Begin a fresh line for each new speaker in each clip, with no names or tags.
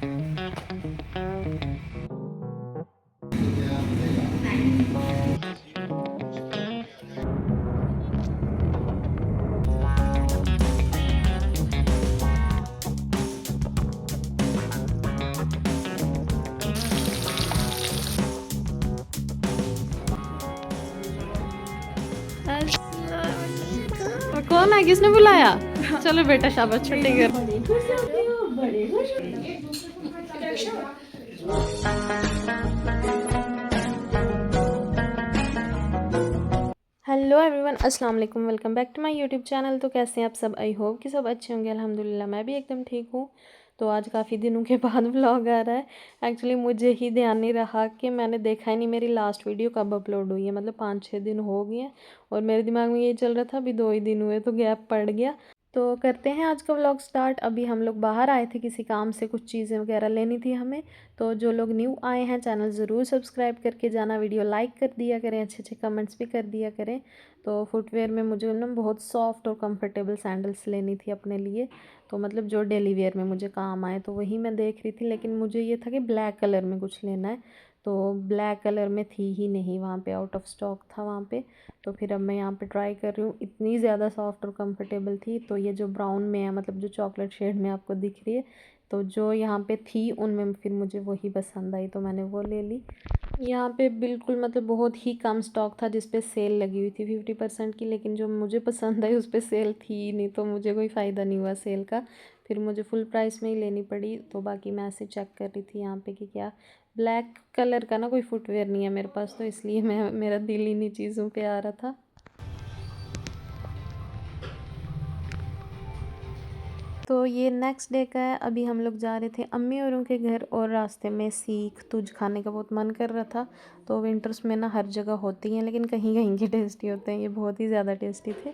कौन है, किसने बुलाया? चलो बेटा शाबाश, छुट्टी कर। हेलो एवरीवन, अस्सलाम वालेकुम, welcome back to my YouTube channel. तो कैसे हैं आप सब? आई होप कि सब अच्छे होंगे। अल्हम्दुलिल्लाह मैं भी एकदम ठीक हूँ। तो आज काफ़ी दिनों के बाद व्लॉग आ रहा है। एक्चुअली मुझे ही ध्यान नहीं रहा कि मैंने देखा ही नहीं मेरी लास्ट वीडियो कब अपलोड हुई है। मतलब 5-6 दिन हो गए हैं और मेरे दिमाग में ये चल रहा था अभी 2 ही दिन हुए, तो गैप पड़ गया। तो करते हैं आज का व्लॉग स्टार्ट। अभी हम लोग बाहर आए थे किसी काम से, कुछ चीज़ें वगैरह लेनी थी हमें। तो जो लोग न्यू आए हैं चैनल ज़रूर सब्सक्राइब करके जाना, वीडियो लाइक कर दिया करें, अच्छे अच्छे कमेंट्स भी कर दिया करें। तो फुटवेयर में मुझे ना बहुत सॉफ्ट और कंफर्टेबल सैंडल्स लेनी थी अपने लिए। तो मतलब जो डेली वेयर में मुझे काम आए, तो वही मैं देख रही थी। लेकिन मुझे ये था कि ब्लैक कलर में कुछ लेना है, तो ब्लैक कलर में थी ही नहीं वहाँ पे, आउट ऑफ स्टॉक था वहाँ पे। तो फिर अब मैं यहाँ पे ट्राई कर रही हूँ, इतनी ज़्यादा सॉफ्ट और कंफर्टेबल थी। तो ये जो ब्राउन में है, मतलब जो चॉकलेट शेड में आपको दिख रही है, तो जो यहाँ पे थी उनमें फिर मुझे वही पसंद आई, तो मैंने वो ले ली। यहाँ पे बिल्कुल मतलब बहुत ही कम स्टॉक था जिस पे सेल लगी हुई थी 50% की, लेकिन जो मुझे पसंद आई उस पे सेल थी ही नहीं, तो मुझे कोई फ़ायदा नहीं हुआ सेल का। फिर मुझे फुल प्राइस में ही लेनी पड़ी। तो बाकी मैं ऐसे चेक कर रही थी यहाँ पे कि क्या ब्लैक कलर का ना कोई फुटवेयर नहीं है मेरे पास, तो इसलिए मेरा दिल इन्हीं चीज़ों पे आ रहा था। तो ये नेक्स्ट डे का है। अभी हम लोग जा रहे थे अम्मी औरों के घर और रास्ते में सीख तुझ खाने का बहुत मन कर रहा था। तो विंटर्स में ना हर जगह होती हैं, लेकिन कहीं कहीं के टेस्टी होते हैं, ये बहुत ही ज़्यादा टेस्टी थे।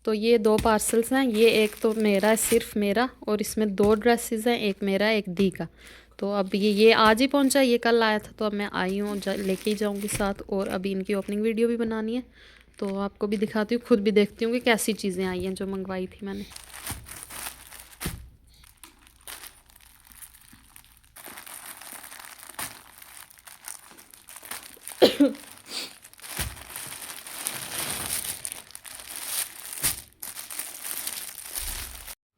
तो ये 2 पार्सल्स हैं, ये एक तो मेरा है, सिर्फ मेरा, और इसमें 2 ड्रेसेस हैं, एक मेरा एक दी का। तो अब ये आज ही पहुंचा, ये कल आया था, तो अब मैं आई हूँ, लेके ही जाऊँगी साथ। और अभी इनकी ओपनिंग वीडियो भी बनानी है, तो आपको भी दिखाती हूँ, खुद भी देखती हूँ कि कैसी चीज़ें आई हैं जो मंगवाई थी मैंने।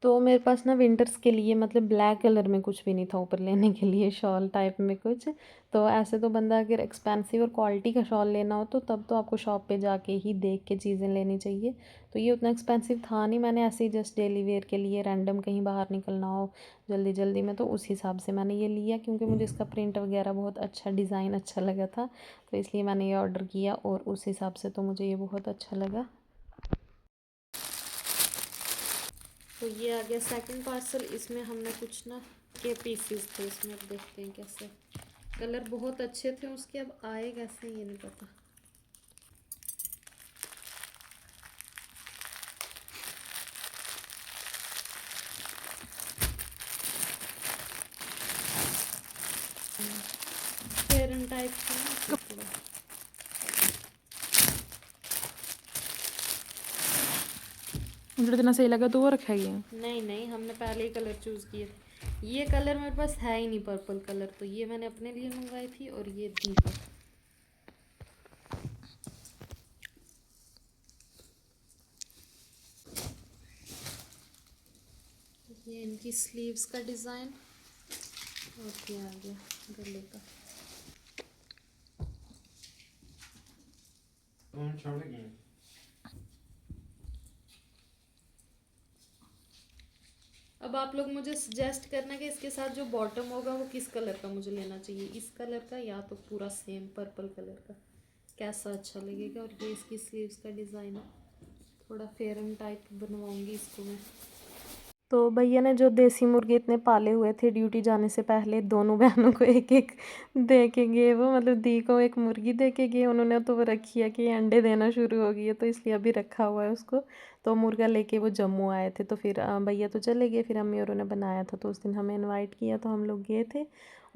तो मेरे पास ना विंटर्स के लिए मतलब ब्लैक कलर में कुछ भी नहीं था ऊपर लेने के लिए, शॉल टाइप में कुछ। तो ऐसे तो बंदा अगर एक्सपेंसिव और क्वालिटी का शॉल लेना हो तो तब तो आपको शॉप पे जाके ही देख के चीज़ें लेनी चाहिए। तो ये उतना एक्सपेंसिव था नहीं, मैंने ऐसे ही जस्ट डेली वेयर के लिए रैंडम कहीं बाहर निकलना हो जल्दी जल्दी में, तो उस हिसाब से मैंने ये लिया, क्योंकि मुझे इसका प्रिंट वगैरह बहुत अच्छा, डिज़ाइन अच्छा लगा था, तो इसलिए मैंने ये ऑर्डर किया। और उस हिसाब से तो मुझे ये बहुत अच्छा लगा। तो ये आ गया सेकंड पार्सल। इसमें हमने कुछ ना के पीसीस थे इसमें, अब देखते हैं कैसे। कलर बहुत अच्छे थे उसके, अब आए कैसे ये नहीं पता। फेरन टाइप का ना कपड़ा।
मुझे इतना सही लगा तो वो रखा ही है।
नहीं नहीं, हमने पहले ही कलर चूज़ किए थे। ये कलर मेरे पास है ही नहीं, पर्पल कलर, तो ये मैंने अपने लिए मंगवाई थी। और ये दीपा, ये इनकी स्लीव्स का डिज़ाइन। और ये आ गया गले का। अब आप लोग मुझे सजेस्ट करना कि इसके साथ जो बॉटम होगा वो किस कलर का मुझे लेना चाहिए, इस कलर का या तो पूरा सेम पर्पल कलर का, कैसा अच्छा लगेगा। और ये इसकी स्लीव्स का डिज़ाइन है, थोड़ा फेरन टाइप बनवाऊंगी इसको मैं। तो भैया ने जो देसी मुर्गे इतने पाले हुए थे, ड्यूटी जाने से पहले दोनों बहनों को एक एक दे के गए वो, मतलब दी को एक मुर्गी दे के गए उन्होंने। तो वो रखी है कि अंडे देना शुरू हो गई है, तो इसलिए अभी रखा हुआ है उसको। तो मुर्गा लेके वो जम्मू आए थे, तो फिर भैया तो चले गए, फिर अम्मी और ने बनाया था, तो उस दिन हमें इनवाइट किया, तो हम लोग गए थे।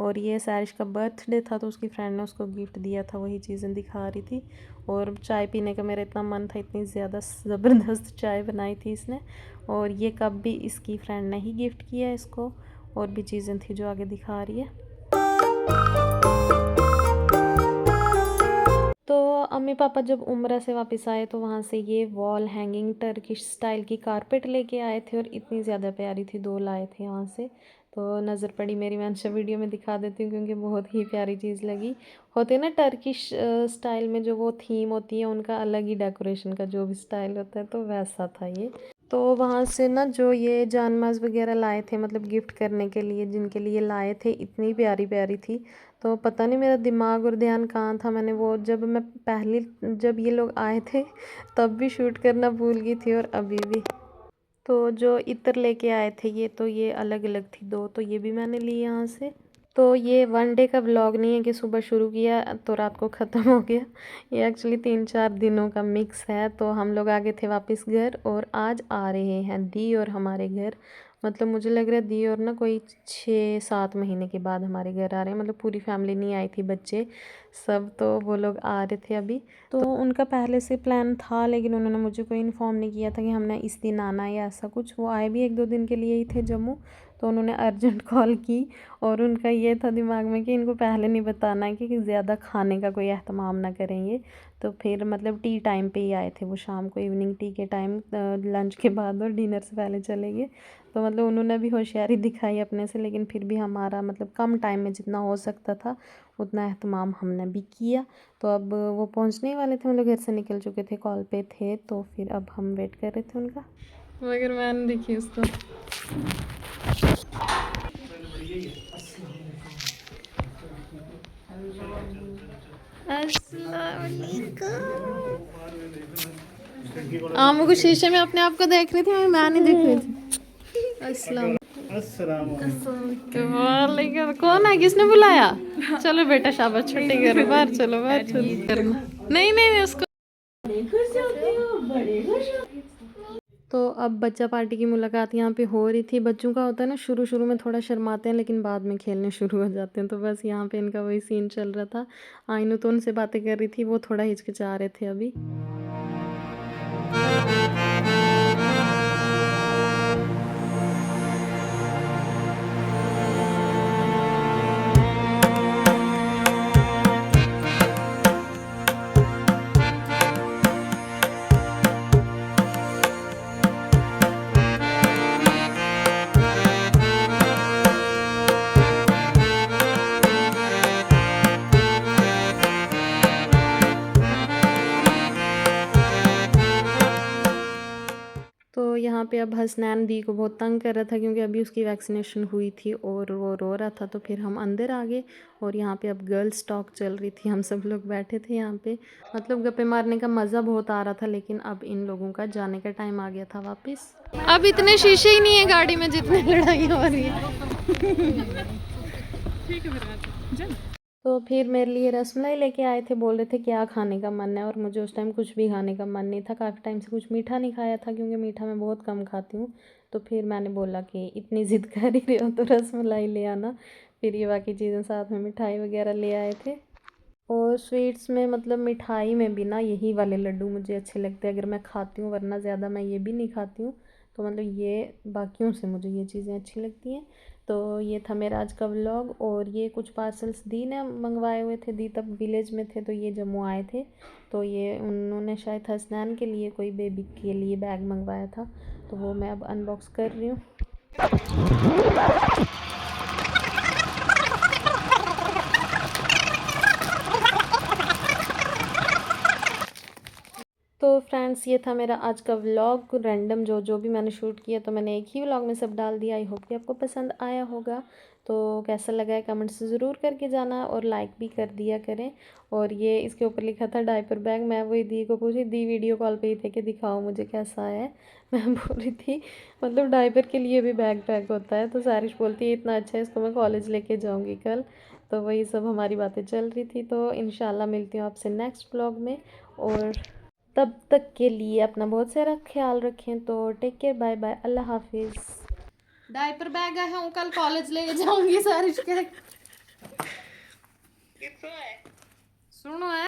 और ये सैरिश का बर्थडे था, तो उसकी फ्रेंड ने उसको गिफ्ट दिया था, वही चीज़ें दिखा रही थी। और चाय पीने का मेरा इतना मन था, इतनी ज़्यादा ज़बरदस्त चाय बनाई थी इसने। और ये कप भी इसकी फ्रेंड ने ही गिफ्ट किया इसको। और भी चीज़ें थी जो आगे दिखा रही है। तो अम्मी पापा जब उम्रा से वापस आए तो वहाँ से ये वॉल हैंगिंग टर्किश स्टाइल की कारपेट लेके आए थे और इतनी ज़्यादा प्यारी थी, 2 लाए थे वहाँ से। तो नज़र पड़ी मेरी, मैं अच्छा वीडियो में दिखा देती हूँ क्योंकि बहुत ही प्यारी चीज़ लगी। होते हैं ना टर्किश स्टाइल में जो वो थीम होती है उनका अलग ही डेकोरेशन का जो भी स्टाइल होता है, तो वैसा था ये। तो वहाँ से ना जो ये जानमाज़ वगैरह लाए थे मतलब गिफ्ट करने के लिए, जिनके लिए लाए थे, इतनी प्यारी प्यारी थी। तो पता नहीं मेरा दिमाग और ध्यान कहाँ था, मैंने वो जब ये लोग आए थे तब भी शूट करना भूल गई थी और अभी भी। तो जो इत्र लेके आए थे ये, तो ये अलग अलग थी 2, तो ये भी मैंने ली यहाँ से। तो ये 1 डे का व्लॉग नहीं है कि सुबह शुरू किया तो रात को ख़त्म हो गया, ये एक्चुअली 3-4 दिनों का मिक्स है। तो हम लोग आ गए थे वापस घर और आज आ रहे हैं दी और हमारे घर। मतलब मुझे लग रहा है दी और ना कोई 6-7 महीने के बाद हमारे घर आ रहे हैं। मतलब पूरी फैमिली नहीं आई थी, बच्चे सब, तो वो लोग आ रहे थे अभी। तो उनका पहले से प्लान था लेकिन उन्होंने मुझे कोई इन्फॉर्म नहीं किया था कि हमने इस दिन आना है या ऐसा कुछ। वो आए भी 1-2 दिन के लिए ही थे जम्मू, तो उन्होंने अर्जेंट कॉल की और उनका ये था दिमाग में कि इनको पहले नहीं बताना है कि ज़्यादा खाने का कोई एहतमाम ना करेंगे। तो फिर मतलब टी टाइम पे ही आए थे वो, शाम को इवनिंग टी के टाइम, लंच के बाद और डिनर से पहले चले गए। तो मतलब उन्होंने भी होशियारी दिखाई अपने से, लेकिन फिर भी हमारा मतलब कम टाइम में जितना हो सकता था उतना एहतमाम हमने भी किया। तो अब वो पहुंचने ही वाले थे, मतलब घर से निकल चुके थे, कॉल पे थे, तो फिर अब हम वेट कर रहे थे उनका। मगर मैंने देखी उसको। आम को शीशे में अपने आप को देख रही थी, मैं नहीं देख रही थी। अस्सलाम वालेकुम। कौन है, किसने बुलाया? चलो बेटा शाबाश, छुट्टी करो, बाहर चलो, बाहर चलो करना। नहीं नहीं उसको। तो अब बच्चा पार्टी की मुलाकात यहाँ पे हो रही थी। बच्चों का होता है ना, शुरू शुरू में थोड़ा शर्माते हैं लेकिन बाद में खेलने शुरू हो जाते हैं। तो बस यहाँ पे इनका वही सीन चल रहा था। आइनू तो उनसे बातें कर रही थी, वो थोड़ा हिचकिचा रहे थे अभी। तो यहाँ पे अब हसनैन दी को बहुत तंग कर रहा था क्योंकि अभी उसकी वैक्सीनेशन हुई थी और वो रो रहा था। तो फिर हम अंदर आ गए और यहाँ पे अब गर्ल्स टॉक चल रही थी, हम सब लोग बैठे थे यहाँ पे। मतलब गप्पे मारने का मज़ा बहुत आ रहा था, लेकिन अब इन लोगों का जाने का टाइम आ गया था वापस। अब इतने शीशे ही नहीं है गाड़ी में जितने लड़ाइयाँ हो रही है। तो फिर मेरे लिए रसमलाई लेके आए थे, बोल रहे थे क्या खाने का मन है, और मुझे उस टाइम कुछ भी खाने का मन नहीं था। काफ़ी टाइम से कुछ मीठा नहीं खाया था क्योंकि मीठा मैं बहुत कम खाती हूँ। तो फिर मैंने बोला कि इतनी ज़िद कर ही रहे हो तो रसमलाई ले आना। फिर ये बाकी चीज़ें साथ में मिठाई वगैरह ले आए थे। और स्वीट्स में मतलब मिठाई में भी ना यही वाले लड्डू मुझे अच्छे लगते हैं अगर मैं खाती हूँ, वरना ज़्यादा मैं ये भी नहीं खाती हूँ। तो मतलब ये बाकियों से मुझे ये चीज़ें अच्छी लगती हैं। तो ये था मेरा आज का व्लॉग। और ये कुछ पार्सल्स दी ने मंगवाए हुए थे, दी तब विलेज में थे तो ये जम्मू आए थे। तो ये उन्होंने शायद हसनैन के लिए कोई बेबी के लिए बैग मंगवाया था, तो वो मैं अब अनबॉक्स कर रही हूँ। तो फ्रेंड्स ये था मेरा आज का व्लॉग, रैंडम जो भी मैंने शूट किया तो मैंने एक ही व्लॉग में सब डाल दिया। आई होप कि आपको पसंद आया होगा। तो कैसा लगा है कमेंट्स ज़रूर करके जाना और लाइक भी कर दिया करें। और ये इसके ऊपर लिखा था डायपर बैग, मैं वही दी को पूछी, दी वीडियो कॉल पे ही थे कि दिखाओ मुझे कैसा है। मैं बोल रही थी मतलब डायपर के लिए भी बैग पैक होता है। तो सारिश बोलती है इतना अच्छा है, इसको मैं कॉलेज लेके जाऊँगी कल। तो वही सब हमारी बातें चल रही थी। तो इंशाल्लाह मिलती हूँ आपसे नेक्स्ट व्लॉग में, और तब तक के लिए अपना बहुत सारा ख्याल रखें। तो टेक केयर, बाय बाय, अल्लाह हाफिज़। डायपर बैग है, हूँ कल कॉलेज ले जाऊंगी सारिश के। सुनो है